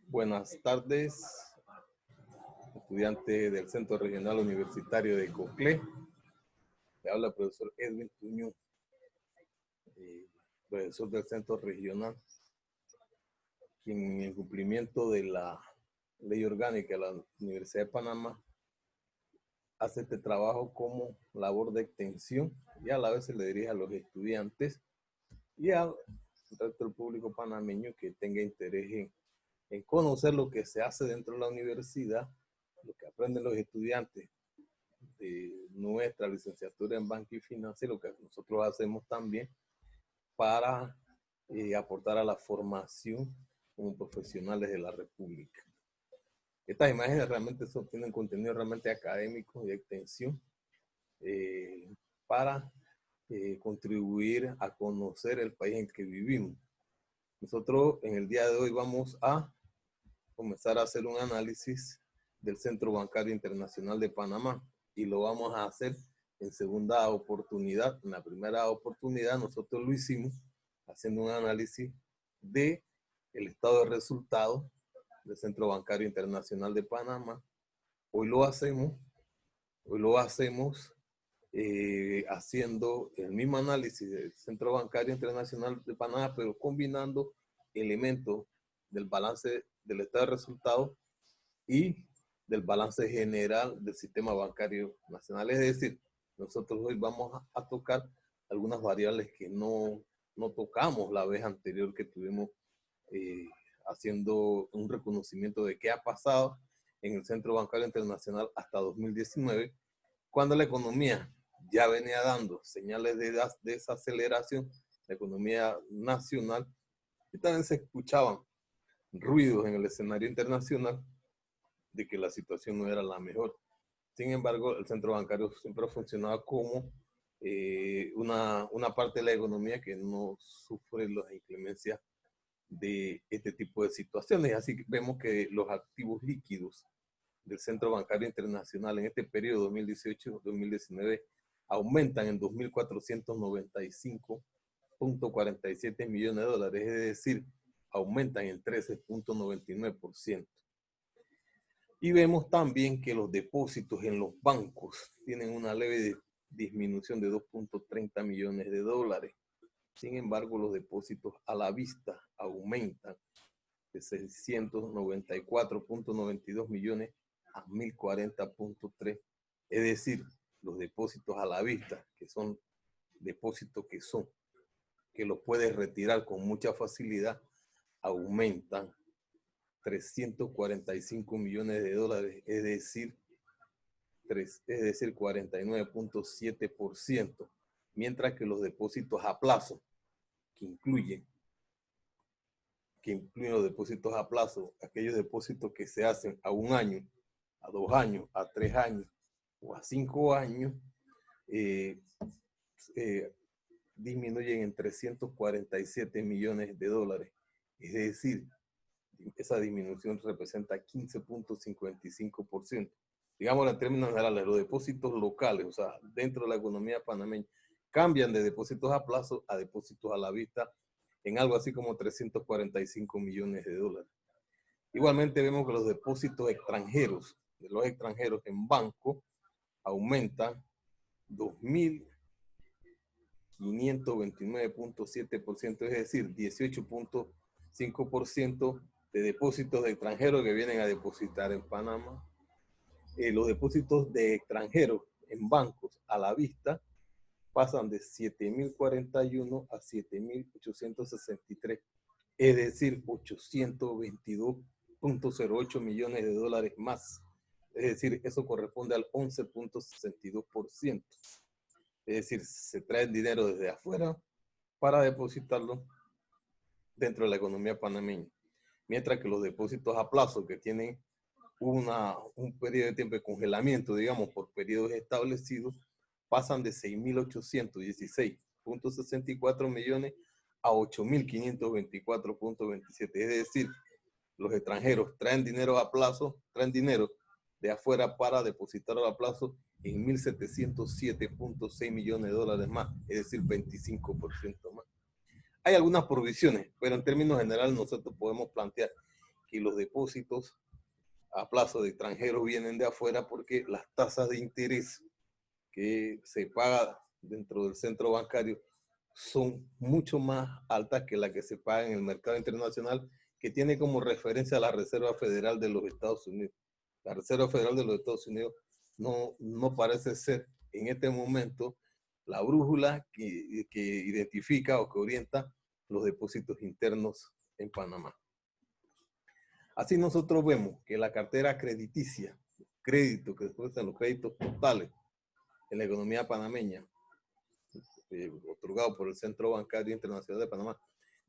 Buenas tardes, estudiante del Centro Regional Universitario de Coclé. Le habla el profesor Edwin Tuño, profesor del Centro Regional, quien en cumplimiento de la ley orgánica de la Universidad de Panamá hace este trabajo como labor de extensión y a la vez se le dirige a los estudiantes y al resto del público panameño que tenga interés en conocer lo que se hace dentro de la universidad, lo que aprenden los estudiantes de nuestra licenciatura en Banca y Finanzas, y lo que nosotros hacemos también para aportar a la formación como profesionales de la República. Estas imágenes realmente tienen contenido realmente académico y de extensión para contribuir a conocer el país en que vivimos. Nosotros en el día de hoy vamos a comenzar a hacer un análisis del Centro Bancario Internacional de Panamá y lo vamos a hacer en segunda oportunidad. En la primera oportunidad nosotros lo hicimos haciendo un análisis de el estado de resultados del Centro Bancario Internacional de Panamá. Hoy lo hacemos haciendo el mismo análisis del Centro Bancario Internacional de Panamá, pero combinando elementos del balance del estado de resultados y del balance general del sistema bancario nacional. Es decir, nosotros hoy vamos a tocar algunas variables que no tocamos la vez anterior que tuvimos haciendo un reconocimiento de qué ha pasado en el Centro Bancario Internacional hasta 2019, cuando la economía ya venía dando señales de desaceleración, la economía nacional, y también se escuchaban ruidos en el escenario internacional de que la situación no era la mejor. Sin embargo, el centro bancario siempre ha funcionado como una parte de la economía que no sufre las inclemencias de este tipo de situaciones. Así que vemos que los activos líquidos del Centro Bancario Internacional en este periodo 2018-2019 aumentan en 2.495.47 millones de dólares, es decir, aumentan en 13.99%. Y vemos también que los depósitos en los bancos tienen una leve disminución de 2.30 millones de dólares. Sin embargo, los depósitos a la vista aumentan de 694.92 millones a 1.040.3. Es decir, los depósitos a la vista, que son depósitos que los puedes retirar con mucha facilidad, aumentan 345 millones de dólares, es decir 49.7%, mientras que los depósitos a plazo, que incluyen los depósitos a plazo, aquellos depósitos que se hacen a 1 año, a 2 años, a 3 años o a 5 años, disminuyen en 347 millones de dólares. Es decir, esa disminución representa 15.55%. Digamos en términos generales, los depósitos locales, o sea, dentro de la economía panameña, cambian de depósitos a plazo a depósitos a la vista en algo así como 345 millones de dólares. Igualmente vemos que los depósitos extranjeros, de los extranjeros en banco, aumentan 2.529.7%, es decir, 18.5% de depósitos de extranjeros que vienen a depositar en Panamá. Los depósitos de extranjeros en bancos a la vista pasan de 7.041 a 7.863, es decir, 822.08 millones de dólares más. Es decir, eso corresponde al 11.62%. Es decir, se trae el dinero desde afuera para depositarlo dentro de la economía panameña. Mientras que los depósitos a plazo que tienen un periodo de tiempo de congelamiento, digamos, por periodos establecidos, pasan de 6.816.64 millones a 8.524.27. Es decir, los extranjeros traen dinero a plazo, traen dinero de afuera para depositar a plazo en 1.707.6 millones de dólares más, es decir, 25% más. Hay algunas provisiones, pero en términos generales nosotros podemos plantear que los depósitos a plazo de extranjeros vienen de afuera porque las tasas de interés que se pagan dentro del centro bancario son mucho más altas que las que se pagan en el mercado internacional, que tiene como referencia a la Reserva Federal de los Estados Unidos. La Reserva Federal de los Estados Unidos no parece ser en este momento la brújula que identifica o que orienta los depósitos internos en Panamá. Así nosotros vemos que la cartera crediticia, crédito que después están los créditos totales en la economía panameña, otorgado por el Centro Bancario Internacional de Panamá,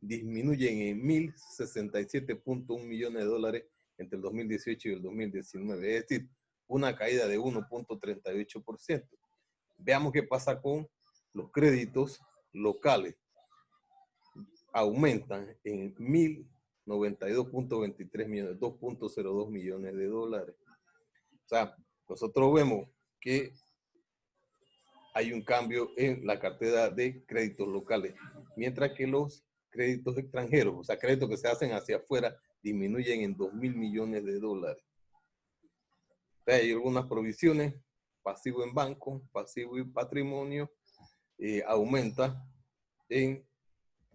disminuyen en 1.067.1 millones de dólares entre el 2018 y el 2019, es decir, una caída de 1.38%. Veamos qué pasa con los créditos locales. Aumentan en 1.092.23 millones, 2.02 millones de dólares. O sea, nosotros vemos que hay un cambio en la cartera de créditos locales, mientras que los créditos extranjeros, o sea, créditos que se hacen hacia afuera, disminuyen en 2.000 millones de dólares. O sea, hay algunas provisiones, pasivo en banco, pasivo y patrimonio, aumenta en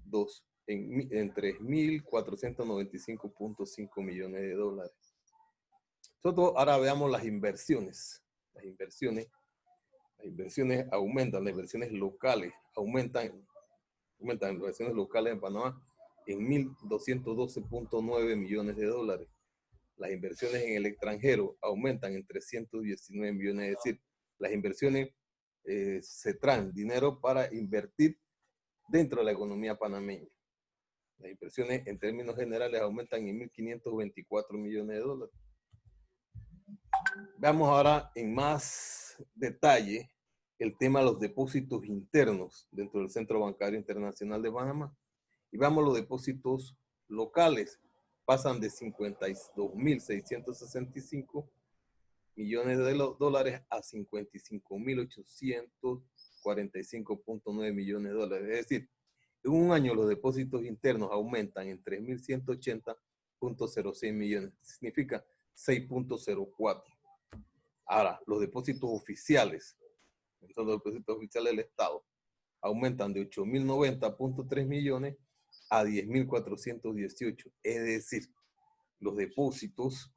3.495.5 millones de dólares. Nosotros ahora veamos las inversiones. Las inversiones aumentan, las inversiones locales aumentan las inversiones locales en Panamá en 1.212.9 millones de dólares. Las inversiones en el extranjero aumentan en 319 millones, es decir, las inversiones se traen dinero para invertir dentro de la economía panameña. Las inversiones en términos generales aumentan en 1.524 millones de dólares. Veamos ahora en más detalle el tema de los depósitos internos dentro del Centro Bancario Internacional de Panamá. Y veamos los depósitos locales. Pasan de 52.665 millones de dólares a 55.845.9 millones de dólares. Es decir, en un año los depósitos internos aumentan en 3.180.06 millones. Significa 6.04. Ahora, los depósitos oficiales, los depósitos oficiales del Estado, aumentan de 8.090.3 millones a 10.418. Es decir, los depósitos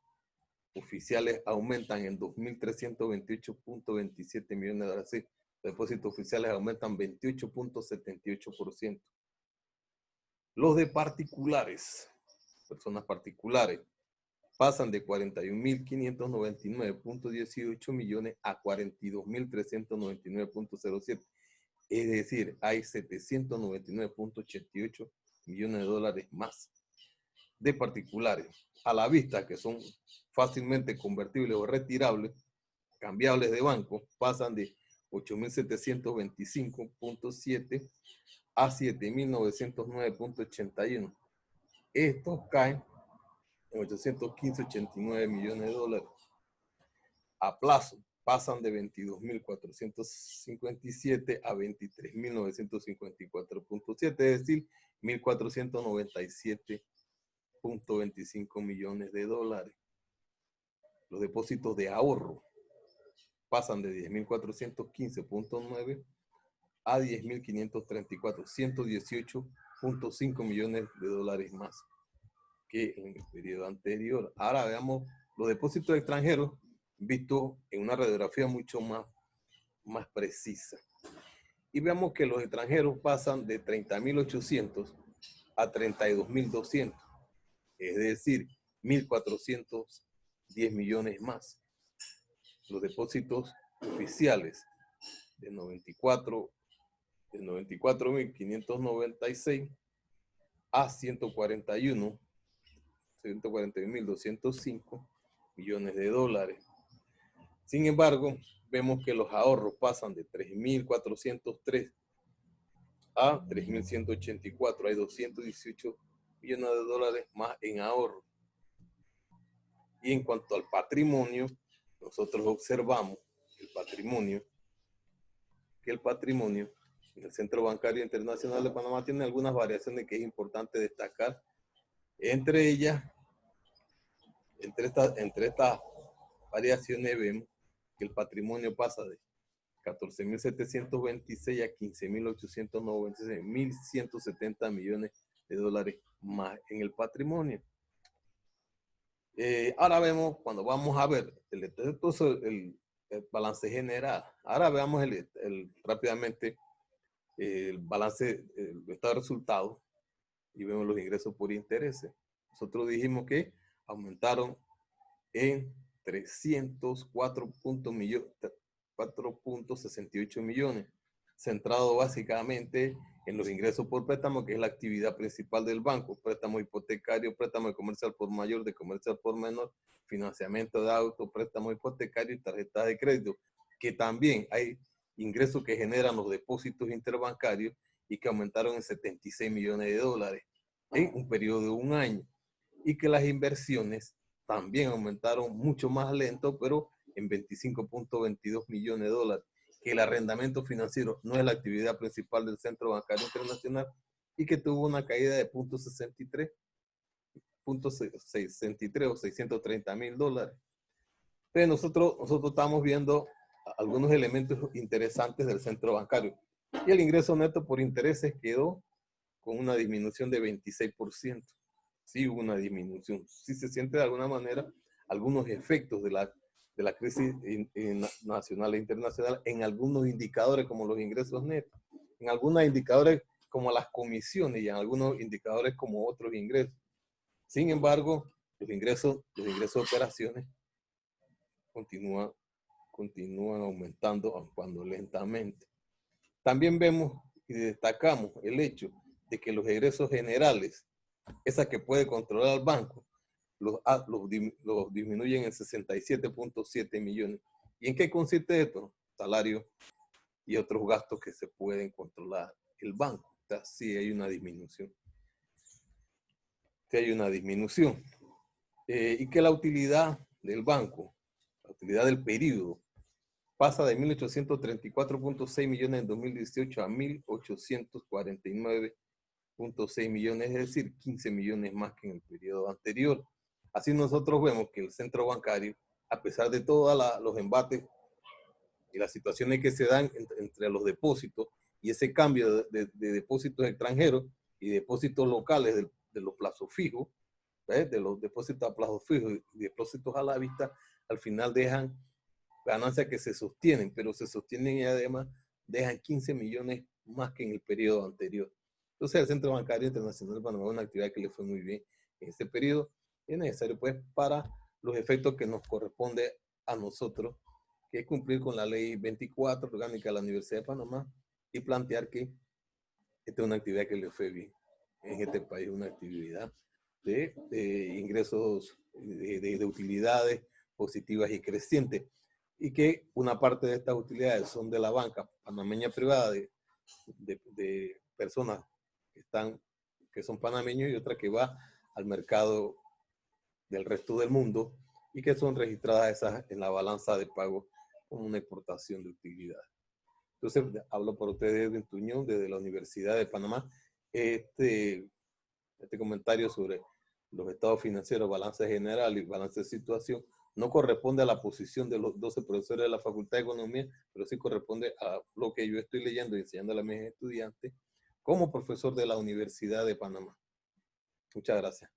oficiales aumentan en 2.328.27 millones de dólares. Sí, los depósitos oficiales aumentan 28.78%. Los de particulares, personas particulares, pasan de 41.599.18 millones a 42.399.07. Es decir, hay 799.88 millones de dólares más de particulares a la vista, que son fácilmente convertibles o retirables, cambiables de banco, pasan de 8.725.7 a 7.909.81. Estos caen en 815.89 millones de dólares. A plazo pasan de 22.457 a 23.954.7, es decir, 1.497.25 millones de dólares. Los depósitos de ahorro pasan de 10.415.9 a 10.534, 118.5 millones de dólares más que en el periodo anterior. Ahora veamos los depósitos extranjeros vistos en una radiografía mucho más precisa. Y vemos que los extranjeros pasan de 30.800 a 32.200, es decir, 1.410 millones más. Los depósitos oficiales de 94.596 a 141.205 millones de dólares. Sin embargo, vemos que los ahorros pasan de 3.403 a 3.184. Hay 218 millones de dólares más en ahorro. Y en cuanto al patrimonio, nosotros observamos que el patrimonio del Centro Bancario Internacional de Panamá tiene algunas variaciones que es importante destacar. Entre ellas, entre estas variaciones vemos que el patrimonio pasa de 14.726 a 15.896, 1.170 millones de dólares más en el patrimonio. Ahora vemos, cuando vamos a ver el balance general, ahora veamos rápidamente el balance, el estado de resultados, y vemos los ingresos por intereses. Nosotros dijimos que aumentaron en 4.68 millones, centrado básicamente en los ingresos por préstamo, que es la actividad principal del banco: préstamo hipotecario, préstamo de comercio al por mayor, de comercio al por menor, financiamiento de auto, préstamo hipotecario y tarjetas de crédito, que también hay ingresos que generan los depósitos interbancarios y que aumentaron en 76 millones de dólares en un periodo de un año, y que las inversiones también aumentaron mucho más lento, pero en 25.22 millones de dólares, que el arrendamiento financiero no es la actividad principal del Centro Bancario Internacional y que tuvo una caída de 0.63 o 630 mil dólares. Entonces nosotros estamos viendo algunos elementos interesantes del centro bancario, y el ingreso neto por intereses quedó con una disminución de 26%. Sí hubo una disminución, sí se siente de alguna manera algunos efectos de la crisis nacional e internacional en algunos indicadores como los ingresos netos, en algunos indicadores como las comisiones y en algunos indicadores como otros ingresos. Sin embargo, los ingresos de operaciones continúan aumentando, aunque lentamente. También vemos y destacamos el hecho de que los egresos generales, esa que puede controlar el banco, los disminuyen en 67.7 millones. ¿Y en qué consiste esto? Salario y otros gastos que se pueden controlar el banco. O sea, sí hay una disminución. Sí hay una disminución. Y que la utilidad del banco, la utilidad del periodo, pasa de 1.834.6 millones en 2018 a 1.849.6 millones, es decir, 15 millones más que en el periodo anterior. Así nosotros vemos que el centro bancario, a pesar de todos los embates y las situaciones que se dan entre los depósitos y ese cambio de depósitos extranjeros y depósitos locales de los plazos fijos, de los depósitos a plazos fijos y depósitos a la vista, al final dejan ganancias que se sostienen, pero se sostienen y además dejan 15 millones más que en el periodo anterior. Entonces el Centro Bancario Internacional de Panamá es una actividad que le fue muy bien en este periodo, y es necesario pues para los efectos que nos corresponde a nosotros, que es cumplir con la ley 24 orgánica de la Universidad de Panamá y plantear que esta es una actividad que le fue bien en este país, una actividad de ingresos, de utilidades positivas y crecientes, y que una parte de estas utilidades son de la banca panameña privada, de personas que son panameños, y otra que va al mercado del resto del mundo y que son registradas esas en la balanza de pago como una exportación de utilidades. Entonces, hablo por ustedes, Edwin Tuñón, desde la Universidad de Panamá. Este comentario sobre los estados financieros, balance general y balance de situación, no corresponde a la posición de los 12 profesores de la Facultad de Economía, pero sí corresponde a lo que yo estoy leyendo y enseñando a mis estudiantes como profesor de la Universidad de Panamá. Muchas gracias.